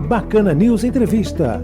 Bacana News Entrevista.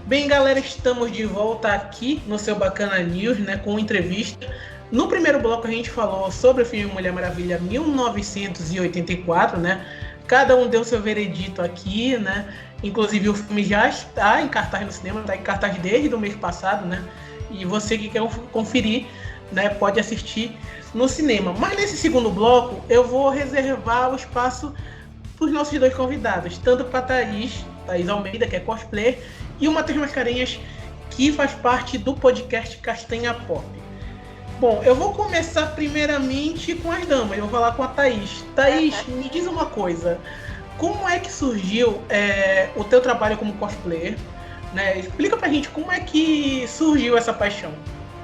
Bem, galera, estamos de volta aqui no seu Bacana News, né, com entrevista. No primeiro bloco a gente falou sobre o filme Mulher Maravilha 1984, né? Cada um deu seu veredito aqui, né? Inclusive o filme já está em cartaz no cinema, está em cartaz desde o mês passado, né? E você que quer conferir, né, pode assistir no cinema. Mas nesse segundo bloco eu vou reservar o espaço para os nossos dois convidados, tanto para Thaís Almeida, que é cosplayer, e o Matheus Mascarenhas, que faz parte do podcast Castanha Pop. Bom, eu vou começar primeiramente com as damas, eu vou falar com a Thaís. Thaís, me diz uma coisa, como é que surgiu o teu trabalho como cosplayer? Né? Explica pra gente como é que surgiu essa paixão.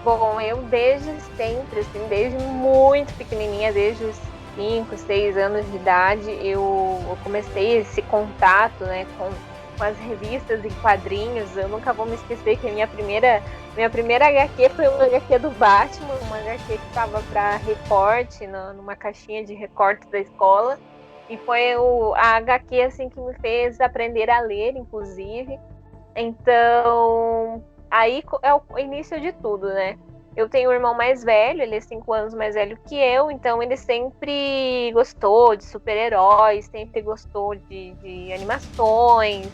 Bom, eu desde sempre, assim, desde muito pequenininha, desde os 5, 6 anos de idade, eu comecei esse contato, né, com as revistas em quadrinhos. Eu nunca vou me esquecer que a minha primeira HQ foi uma HQ do Batman, uma HQ que estava para recorte, numa caixinha de recorte da escola, e foi a HQ assim, que me fez aprender a ler, inclusive. Então, aí é o início de tudo, né? Eu tenho um irmão mais velho, ele é 5 anos mais velho que eu, então ele sempre gostou de super-heróis, sempre gostou de animações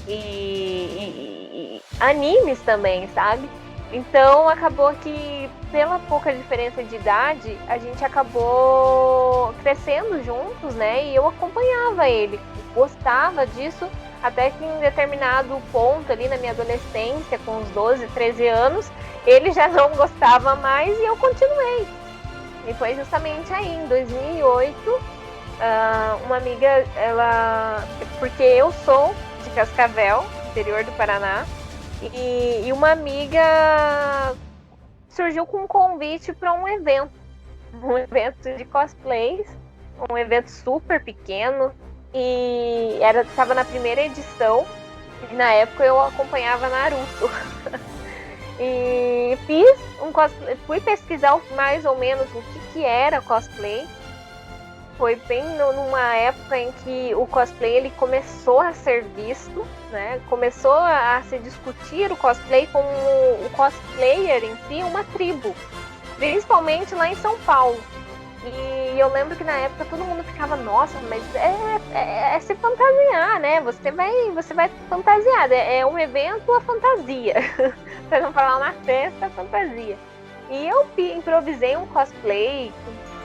e animes também, sabe? Então acabou que, pela pouca diferença de idade, a gente acabou crescendo juntos, né? E eu acompanhava ele, gostava disso, até que em determinado ponto ali na minha adolescência, com uns 12, 13 anos, ele já não gostava mais e eu continuei. E foi justamente aí, em 2008, uma amiga, porque eu sou de Cascavel, interior do Paraná, e uma amiga surgiu com um convite para um evento de cosplays, um evento super pequeno, e estava na primeira edição, e na época eu acompanhava Naruto. E fiz um cosplay, fui pesquisar mais ou menos o que era cosplay. Foi bem numa época em que o cosplay ele começou a ser visto, né? Começou a se discutir o cosplay como o cosplayer em si uma tribo, principalmente lá em São Paulo. E eu lembro que na época todo mundo ficava, nossa, mas é se fantasiar, né? Você vai fantasiar, é um evento a fantasia. Pra não falar uma festa, a fantasia. E eu improvisei um cosplay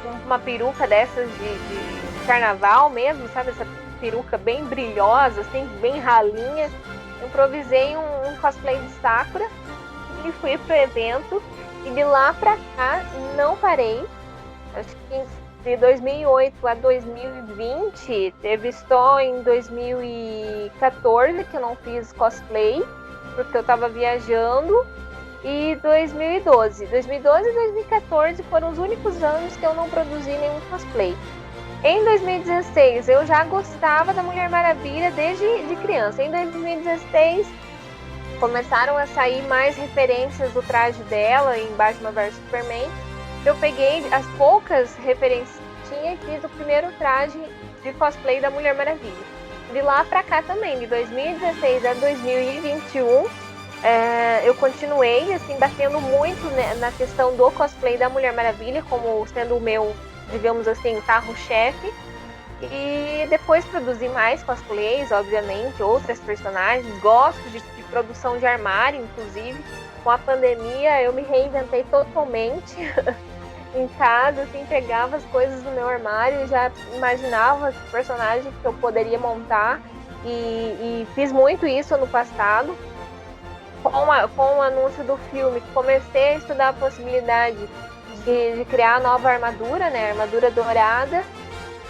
com uma peruca dessas de carnaval mesmo, sabe? Essa peruca bem brilhosa, assim, bem ralinha. Improvisei um cosplay de Sakura e fui pro evento. E de lá pra cá, não parei. Acho que de 2008 a 2020, teve só em 2014 que eu não fiz cosplay, porque eu tava viajando, e 2012 e 2014 foram os únicos anos que eu não produzi nenhum cosplay. Em 2016, eu já gostava da Mulher Maravilha desde de criança. Em 2016, começaram a sair mais referências do traje dela em Batman vs Superman. Eu peguei as poucas referências que tinha e fiz o primeiro traje de cosplay da Mulher Maravilha. De lá pra cá também, de 2016 a 2021, eu continuei assim, batendo muito, né, na questão do cosplay da Mulher Maravilha, como sendo o meu, digamos assim, carro-chefe. E depois produzi mais cosplays, obviamente, outras personagens. Gosto de produção de armário, inclusive. Com a pandemia, eu me reinventei totalmente. Em casa, assim, pegava as coisas do meu armário e já imaginava os personagens que eu poderia montar, e fiz muito isso no passado. Com o anúncio do filme, comecei a estudar a possibilidade de criar a nova armadura, né, a armadura dourada.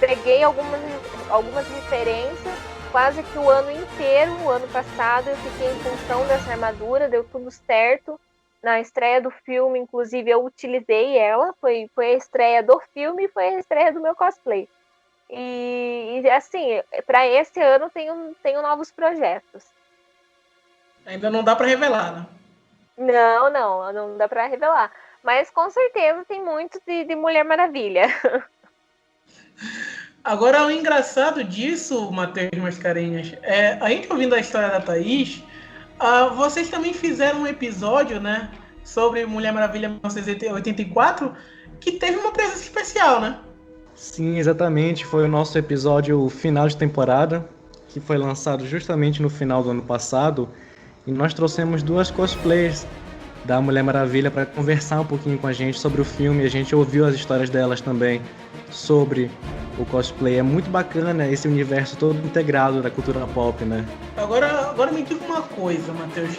Peguei algumas referências, quase que o ano inteiro, o ano passado, eu fiquei em função dessa armadura, deu tudo certo. Na estreia do filme, inclusive, eu utilizei ela. Foi a estreia do filme e foi a estreia do meu cosplay. E E assim, para esse ano tenho novos projetos. Ainda não dá para revelar, né? Não dá para revelar. Mas com certeza tem muito de Mulher Maravilha. Agora, o engraçado disso, Matheus Mascarenhas, a gente ouvindo a história da Thaís, vocês também fizeram um episódio, né, sobre Mulher Maravilha 1984, que teve uma presença especial, né? Sim, exatamente. Foi o nosso episódio final de temporada, que foi lançado justamente no final do ano passado. E nós trouxemos 2 cosplayers da Mulher Maravilha para conversar um pouquinho com a gente sobre o filme. A gente ouviu as histórias delas também sobre o cosplay. É muito bacana esse universo todo integrado da cultura pop, né? Agora me diga uma coisa, Matheus.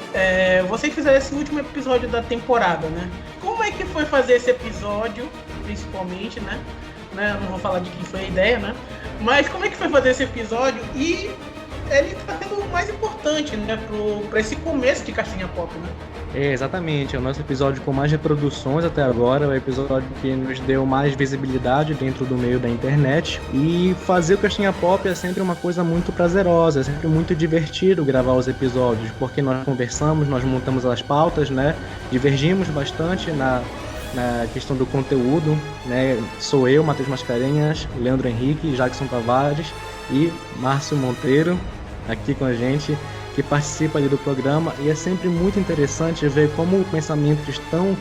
Vocês fizeram esse último episódio da temporada, né? Como é que foi fazer esse episódio, principalmente, né? Não vou falar de quem foi a ideia, né? Mas como é que foi fazer esse episódio? E ele tá sendo o mais importante, né? Pra esse começo de Caixinha Pop, né? Exatamente. É o nosso episódio com mais reproduções até agora. É o episódio que nos deu mais visibilidade dentro do meio da internet. E fazer o Caixinha Pop é sempre uma coisa muito prazerosa. É sempre muito divertido gravar os episódios. Porque nós conversamos, nós montamos as pautas, né? Divergimos bastante na questão do conteúdo, né? Sou eu, Matheus Mascarenhas, Leandro Henrique, Jackson Tavares e Márcio Monteiro aqui com a gente, que participa ali do programa, e é sempre muito interessante ver como pensamentos tão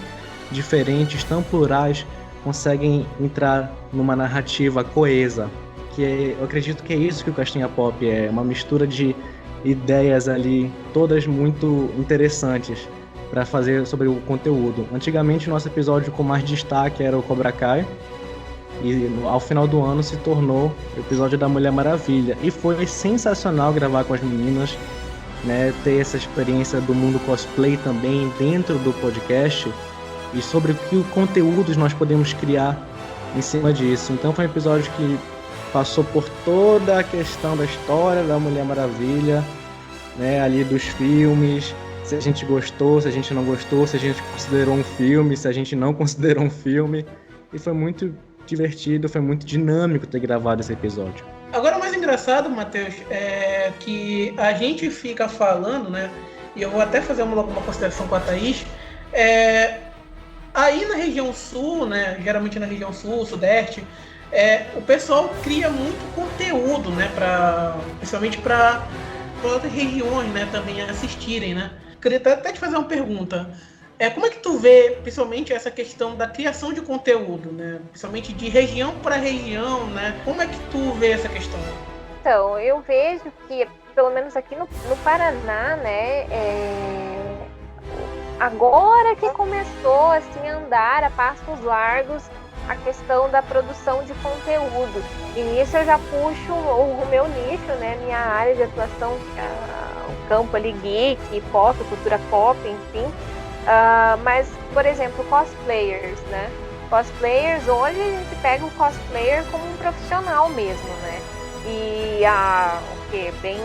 diferentes, tão plurais, conseguem entrar numa narrativa coesa, eu acredito que é isso que o Caixinha Pop é, uma mistura de ideias ali, todas muito interessantes para fazer sobre o conteúdo. Antigamente, nosso episódio com mais destaque era o Cobra Kai, e ao final do ano se tornou o episódio da Mulher Maravilha. E foi sensacional gravar com as meninas, né, ter essa experiência do mundo cosplay também dentro do podcast e sobre que conteúdos nós podemos criar em cima disso. Então foi um episódio que passou por toda a questão da história da Mulher Maravilha, né, ali dos filmes, se a gente gostou, se a gente não gostou, se a gente considerou um filme, se a gente não considerou um filme. E foi muito divertido, foi muito dinâmico ter gravado esse episódio. Agora, o mais engraçado, Matheus, é que a gente fica falando, né? E eu vou até fazer uma consideração com a Thaís. Aí na região sul, né? Geralmente na região sul, sudeste, o pessoal cria muito conteúdo, né? Principalmente para outras regiões, né? Também assistirem, né? Queria até te fazer uma pergunta. Como é que tu vê, principalmente, essa questão da criação de conteúdo, né? Principalmente de região para região, né? Como é que tu vê essa questão? Então, eu vejo que, pelo menos aqui no Paraná, né? Agora que começou assim, a andar a passos largos a questão da produção de conteúdo. E nisso eu já puxo o meu nicho, né? Minha área de atuação, o campo ali geek, pop, cultura pop, enfim. Mas, por exemplo, cosplayers, né? Cosplayers, hoje a gente pega o cosplayer como um profissional mesmo, né? E bem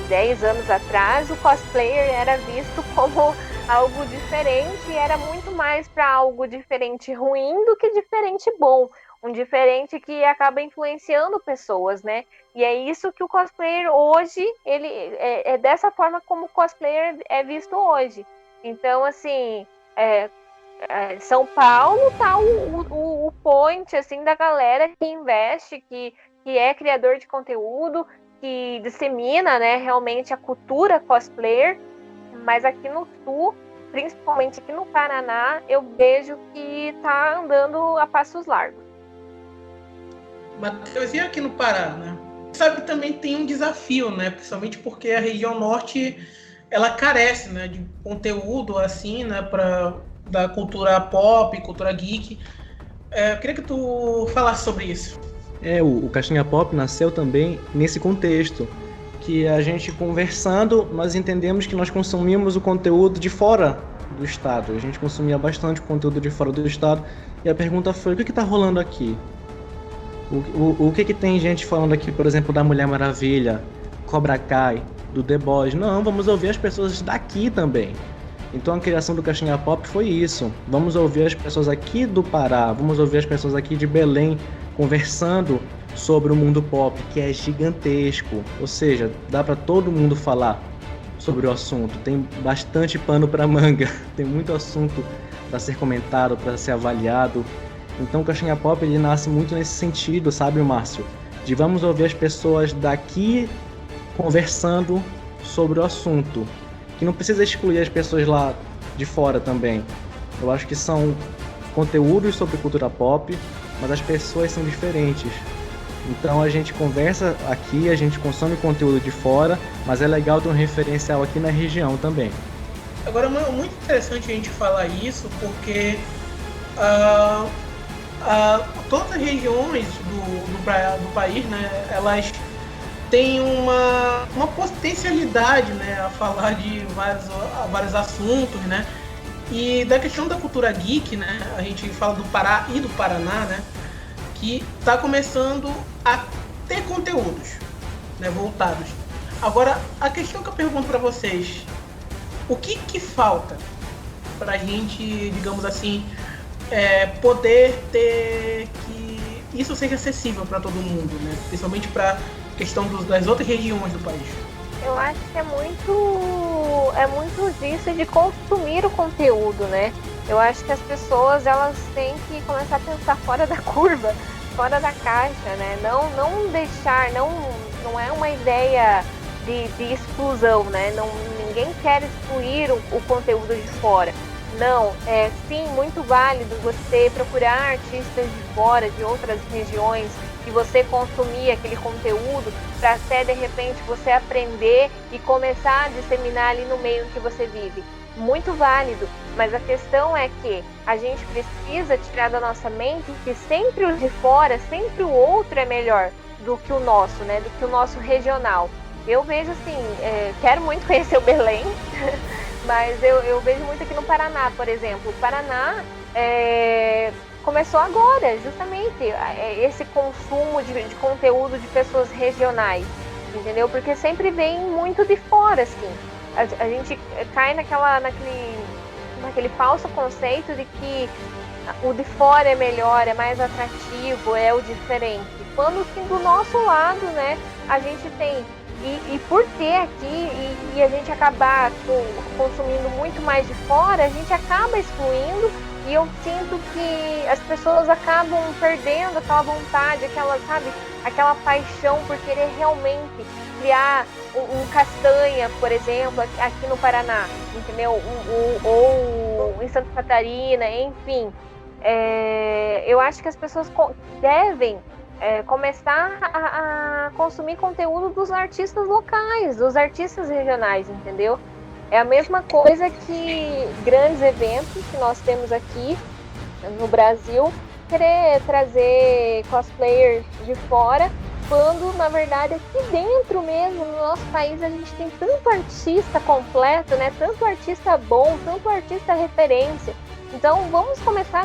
10 anos atrás, o cosplayer era visto como algo diferente e era muito mais para algo diferente ruim do que diferente bom. Um diferente que acaba influenciando pessoas, né? E é isso que o cosplayer hoje, ele é dessa forma como o cosplayer é visto hoje. Então, assim, São Paulo tá o point, assim, da galera que investe, que é criador de conteúdo, que dissemina, né, realmente a cultura cosplayer, mas aqui no Sul, principalmente aqui no Paraná, eu vejo que tá andando a passos largos. Matheus, e aqui no Pará, né? Sabe que também tem um desafio, né? Principalmente porque a região norte ela carece, né, de conteúdo assim, né, da cultura pop, cultura geek. Eu queria que tu falasse sobre isso. O Caixinha Pop nasceu também nesse contexto, que a gente conversando, nós entendemos que nós consumimos o conteúdo de fora do estado. A gente consumia bastante conteúdo de fora do estado, e a pergunta foi, o que está rolando aqui? O que tem gente falando aqui, por exemplo, da Mulher Maravilha, Cobra Kai, do The Boys? Não, vamos ouvir as pessoas daqui também. Então a criação do Caixinha Pop foi isso. Vamos ouvir as pessoas aqui do Pará, vamos ouvir as pessoas aqui de Belém conversando sobre o mundo pop, que é gigantesco, ou seja, dá para todo mundo falar sobre o assunto, tem bastante pano para manga, tem muito assunto para ser comentado, para ser avaliado. Então o Caixinha Pop ele nasce muito nesse sentido, sabe, Márcio? De vamos ouvir as pessoas daqui conversando sobre o assunto, que não precisa excluir as pessoas lá de fora também. Eu acho que são conteúdos sobre cultura pop, mas as pessoas são diferentes. Então a gente conversa aqui, a gente consome conteúdo de fora, mas é legal ter um referencial aqui na região também. Agora, é muito interessante a gente falar isso, porque todas as regiões do país, né, elas têm uma potencialidade, né, a falar de vários assuntos, né? E da questão da cultura geek, né, a gente fala do Pará e do Paraná, né, que está começando a ter conteúdos, né, voltados. Agora, a questão que eu pergunto para vocês, o que falta para a gente, digamos assim, poder ter que isso seja acessível para todo mundo, né, principalmente para a questão das outras regiões do país? Eu acho que é muito disso de consumir o conteúdo, né? Eu acho que as pessoas, elas têm que começar a pensar fora da curva, fora da caixa, né? Não deixar, não é uma ideia de exclusão, né? Ninguém quer excluir o conteúdo de fora. Não, é sim muito válido você procurar artistas de fora, de outras regiões, e você consumir aquele conteúdo para até de repente você aprender e começar a disseminar ali no meio que você vive. Muito válido, mas a questão é que a gente precisa tirar da nossa mente que sempre o de fora, sempre o outro é melhor do que o nosso, né? Do que o nosso regional. Eu vejo assim, quero muito conhecer o Belém, mas eu vejo muito aqui no Paraná, por exemplo. O Paraná começou agora, justamente, esse consumo de conteúdo de pessoas regionais, entendeu? Porque sempre vem muito de fora, assim. A gente cai naquele falso conceito de que o de fora é melhor, é mais atrativo, é o diferente. Quando que do nosso lado, né, a gente tem... E por ter aqui e a gente acabar consumindo muito mais de fora, a gente acaba excluindo, e eu sinto que as pessoas acabam perdendo aquela vontade, aquela paixão por querer realmente criar um castanha, por exemplo, aqui no Paraná, entendeu? Ou em Santa Catarina, enfim. Eu acho que as pessoas devem começar a consumir conteúdo dos artistas locais, dos artistas regionais, entendeu? É a mesma coisa que grandes eventos que nós temos aqui no Brasil, querer trazer cosplayers de fora, quando na verdade aqui dentro mesmo, no nosso país, a gente tem tanto artista completo, né? Tanto artista bom, tanto artista referência. Então vamos começar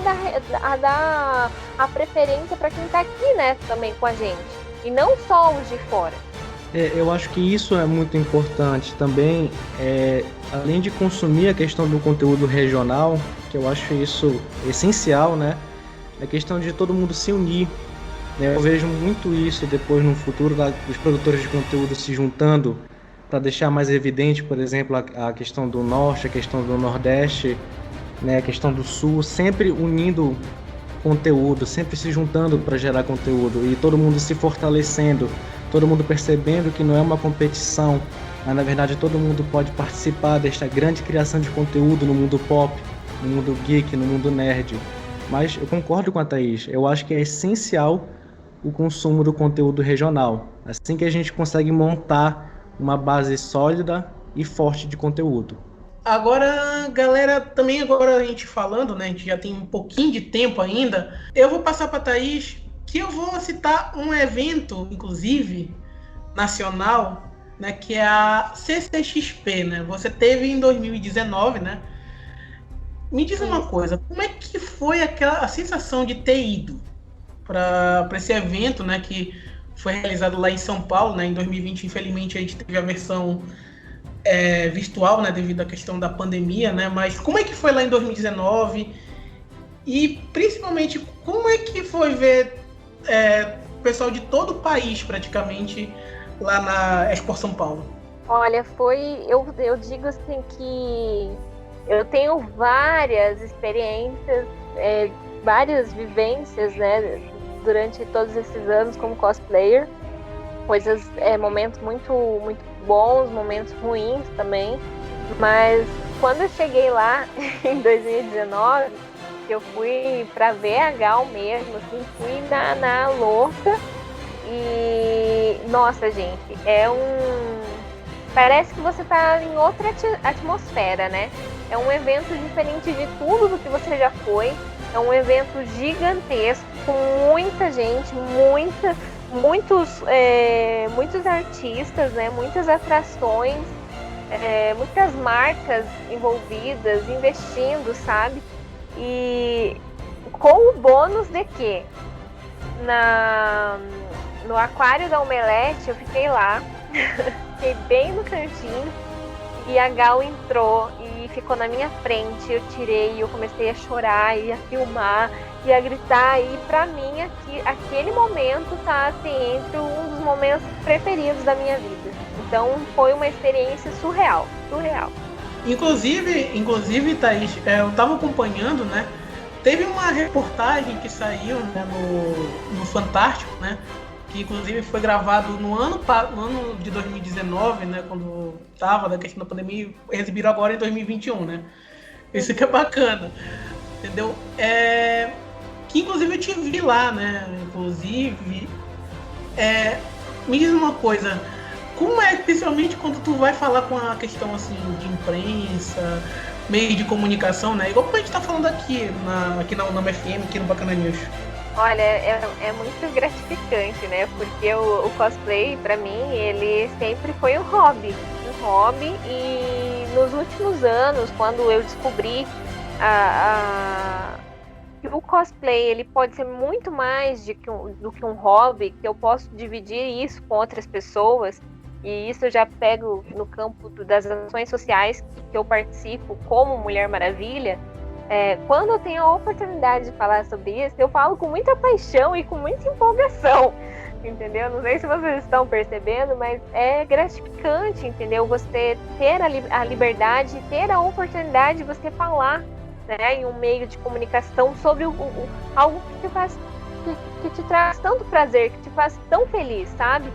a dar a preferência para quem está aqui, né, também com a gente, e não só os de fora. Eu acho que isso é muito importante também, além de consumir a questão do conteúdo regional, que eu acho isso essencial, né, a questão de todo mundo se unir. Eu vejo muito isso depois no futuro, dos produtores de conteúdo se juntando para deixar mais evidente, por exemplo, a questão do Norte, a questão do Nordeste, né, a questão do Sul, sempre unindo conteúdo, sempre se juntando para gerar conteúdo, e todo mundo se fortalecendo, todo mundo percebendo que não é uma competição, mas na verdade todo mundo pode participar desta grande criação de conteúdo no mundo pop, no mundo geek, no mundo nerd. Mas eu concordo com a Thaís, eu acho que é essencial o consumo do conteúdo regional, assim que a gente consegue montar uma base sólida e forte de conteúdo. Agora, galera, também agora a gente falando, né, a gente já tem um pouquinho de tempo ainda, eu vou passar para a Thaís, que eu vou citar um evento, inclusive, nacional, né, que é a CCXP, né? Você teve em 2019, né? Me diz uma coisa, como é que foi a sensação de ter ido para esse evento, né, que foi realizado lá em São Paulo, né? Em 2020, infelizmente, a gente teve a versão virtual, né, devido à questão da pandemia, né? Mas como é que foi lá em 2019? E principalmente, como é que foi ver pessoal de todo o país, praticamente, lá na Expo São Paulo? Olha, eu digo assim que eu tenho várias experiências, várias vivências, né, durante todos esses anos como cosplayer. Momentos muito, muito bons, momentos ruins também. Mas quando eu cheguei lá em 2019, eu fui pra ver a Gal mesmo, assim, fui na louca. E, nossa, gente, parece que você tá em outra atmosfera, né? É um evento diferente de tudo do que você já foi. É um evento gigantesco, com muita gente, muitos artistas, né? Muitas atrações, muitas marcas envolvidas, investindo, sabe? E com o bônus de que no aquário da Omelete eu fiquei lá, fiquei bem no cantinho, e a Gal entrou e ficou na minha frente. Eu tirei, eu comecei a chorar e a filmar e a gritar, e pra mim aquele momento tá assim, entre um dos momentos preferidos da minha vida. Então foi uma experiência surreal. Inclusive, Thaís, eu tava acompanhando, né? Teve uma reportagem que saiu, né, no Fantástico, né? Que inclusive foi gravado no ano de 2019, né? Quando tava da questão da pandemia, e exibiram agora em 2021, né? Isso que é bacana, entendeu? Que inclusive eu te vi lá, né? Inclusive, me diz uma coisa, como é especialmente quando tu vai falar com a questão assim de imprensa, meio de comunicação, né? Igual que a gente tá falando aqui na UNAM FM, aqui no Bacana News. Olha, é muito gratificante, né? Porque o cosplay, pra mim, ele sempre foi um hobby. E nos últimos anos, quando eu descobri que o cosplay ele pode ser muito mais do que um hobby, que eu posso dividir isso com outras pessoas, e isso eu já pego no campo das ações sociais que eu participo como Mulher Maravilha. Quando eu tenho a oportunidade de falar sobre isso, eu falo com muita paixão e com muita empolgação, entendeu? Não sei se vocês estão percebendo, mas é gratificante, entendeu? Você ter a liberdade, ter a oportunidade de você falar, né, em um meio de comunicação sobre algo que te traz tanto prazer, que te faz tão feliz, sabe?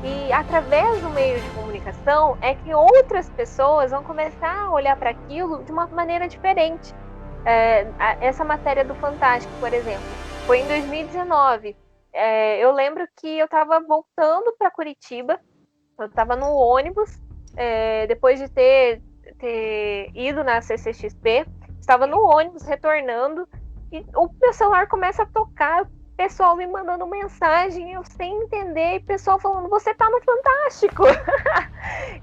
E através do meio de comunicação é que outras pessoas vão começar a olhar para aquilo de uma maneira diferente. Essa matéria do Fantástico, por exemplo, foi em 2019. Eu lembro que eu estava voltando para Curitiba, eu estava no ônibus, depois de ter ido na CCXP, estava no ônibus retornando e o meu celular começa a tocar, o pessoal me mandando mensagem, eu sem entender, e o pessoal falando, você tá no Fantástico.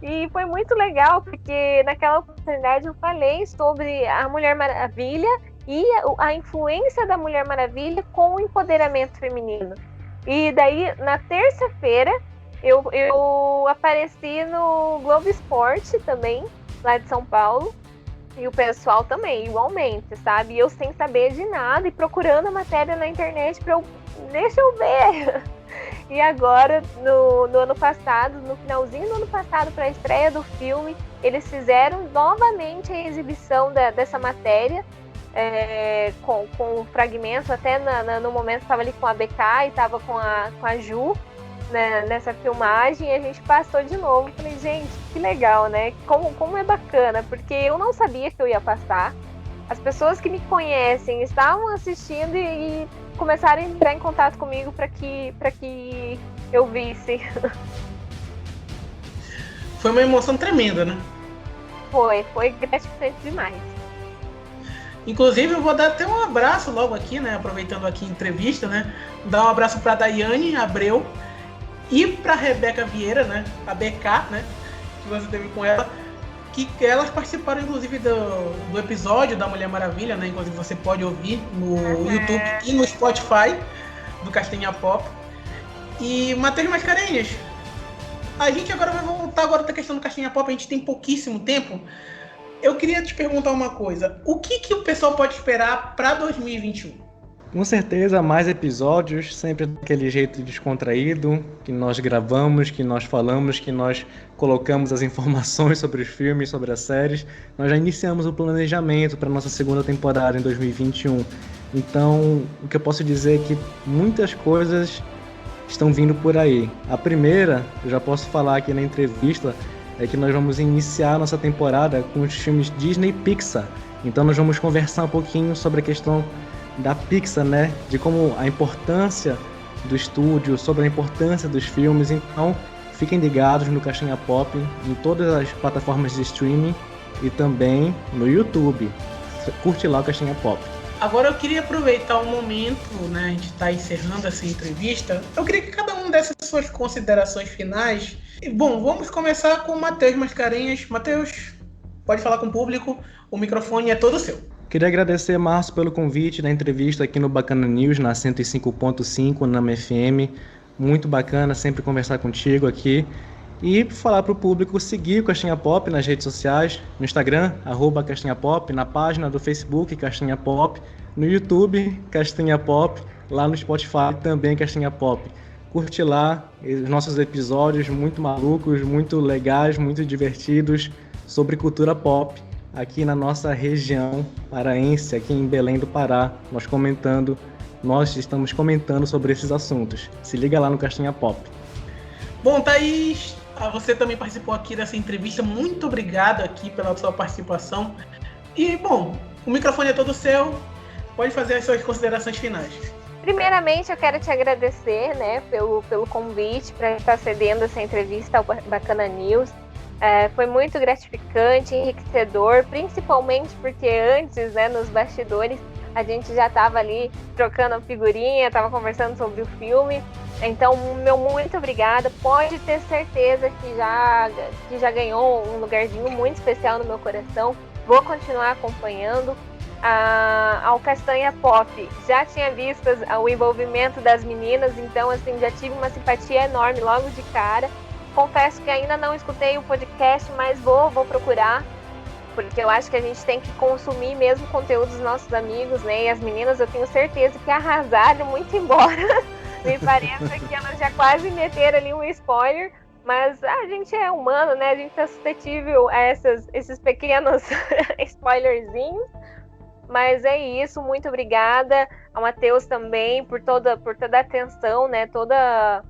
E foi muito legal, porque naquela oportunidade eu falei sobre a Mulher Maravilha e a influência da Mulher Maravilha com o empoderamento feminino. E daí, na terça-feira, eu apareci no Globo Esporte também, lá de São Paulo, e o pessoal também, igualmente, sabe? Eu sem saber de nada e procurando a matéria na internet deixa eu ver. E agora, no ano passado, no finalzinho do ano passado, para a estreia do filme, eles fizeram novamente a exibição dessa matéria, com fragmentos, até no momento estava ali com a BK e estava com a Ju, né, nessa filmagem, e a gente passou de novo. Falei, gente, que legal, né? Como é bacana, porque eu não sabia que eu ia passar. As pessoas que me conhecem estavam assistindo e começaram a entrar em contato comigo para que eu visse. Foi uma emoção tremenda, né? Foi gratificante demais. Inclusive, eu vou dar até um abraço logo aqui, né? Aproveitando aqui a entrevista, né? Dar um abraço para a Daiane Abreu e para a Rebeca Vieira, né? A BK, né? Que você teve com ela. Que elas participaram, inclusive, do episódio da Mulher Maravilha, né? Inclusive, você pode ouvir no YouTube e no Spotify do Castanha Pop. E, Matheus Mascarenhas, a gente agora vai voltar da questão do Castanha Pop. A gente tem pouquíssimo tempo. Eu queria te perguntar uma coisa. O que o pessoal pode esperar para 2021? Com certeza, mais episódios, sempre daquele jeito descontraído, que nós gravamos, que nós falamos, que nós colocamos as informações sobre os filmes, sobre as séries. Nós já iniciamos o planejamento para a nossa segunda temporada em 2021. Então, o que eu posso dizer é que muitas coisas estão vindo por aí. A primeira, eu já posso falar aqui na entrevista, é que nós vamos iniciar a nossa temporada com os filmes Disney e Pixar. Então nós vamos conversar um pouquinho sobre a questão da Pixar, né? De como a importância do estúdio, sobre a importância dos filmes. Então, fiquem ligados no Caixinha Pop, em todas as plataformas de streaming e também no YouTube. Curte lá o Caixinha Pop. Agora eu queria aproveitar o momento, né? A gente está encerrando essa entrevista. Eu queria que cada um desse suas considerações finais. E, bom, vamos começar com o Matheus Mascarenhas. Matheus, pode falar com o público, o microfone é todo seu. Queria agradecer, Márcio, pelo convite da entrevista aqui no Bacana News, na 105.5, na MFM. Muito bacana sempre conversar contigo aqui. E falar para o público seguir o Caixinha Pop nas redes sociais, no Instagram, @Caixinha Pop, na página do Facebook, Caixinha Pop, no YouTube, Caixinha Pop, lá no Spotify também Caixinha Pop. Curte lá os nossos episódios muito malucos, muito legais, muito divertidos sobre cultura pop. Aqui na nossa região paraense, aqui em Belém do Pará, nós estamos comentando sobre esses assuntos. Se liga lá no Caixinha Pop. Bom, Thaís, você também participou aqui dessa entrevista. Muito obrigado aqui pela sua participação. E, bom, o microfone é todo seu. Pode fazer as suas considerações finais. Primeiramente, eu quero te agradecer, né, pelo convite para estar cedendo essa entrevista ao Bacana News. Foi muito gratificante, enriquecedor, principalmente porque antes, né, nos bastidores, a gente já estava ali trocando figurinha, estava conversando sobre o filme. Então, meu muito obrigada. Pode ter certeza que já ganhou um lugarzinho muito especial no meu coração. Vou continuar acompanhando. Ao Castanha Pop, já tinha visto o envolvimento das meninas, então assim, já tive uma simpatia enorme logo de cara. Confesso que ainda não escutei o podcast, mas vou procurar, porque eu acho que a gente tem que consumir mesmo conteúdo dos nossos amigos, né? E as meninas, eu tenho certeza que arrasaram muito, embora me pareça que elas já quase meteram ali um spoiler, mas a gente é humano, né? A gente é suscetível a esses pequenos spoilerzinhos. Mas é isso, muito obrigada ao Matheus também por toda a atenção, né? Toda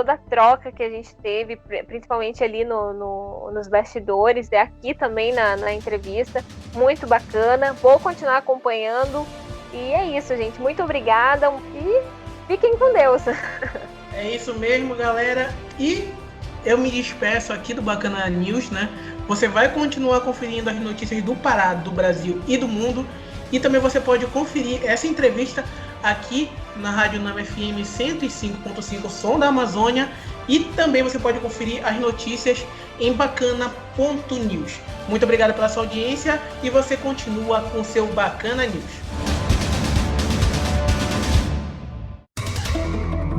a troca que a gente teve, principalmente ali nos bastidores, e aqui também na entrevista. Muito bacana, vou continuar acompanhando. E é isso, gente. Muito obrigada e fiquem com Deus. É isso mesmo, galera. E eu me despeço aqui do Bacana News, né? Você vai continuar conferindo as notícias do Pará, do Brasil e do mundo. E também você pode conferir essa entrevista aqui na Rádio Nama FM 105.5 Som da Amazônia. E também você pode conferir as notícias em bacana.news. Muito obrigado pela sua audiência e você continua com o seu Bacana News.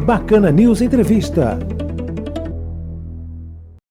Bacana News Entrevista.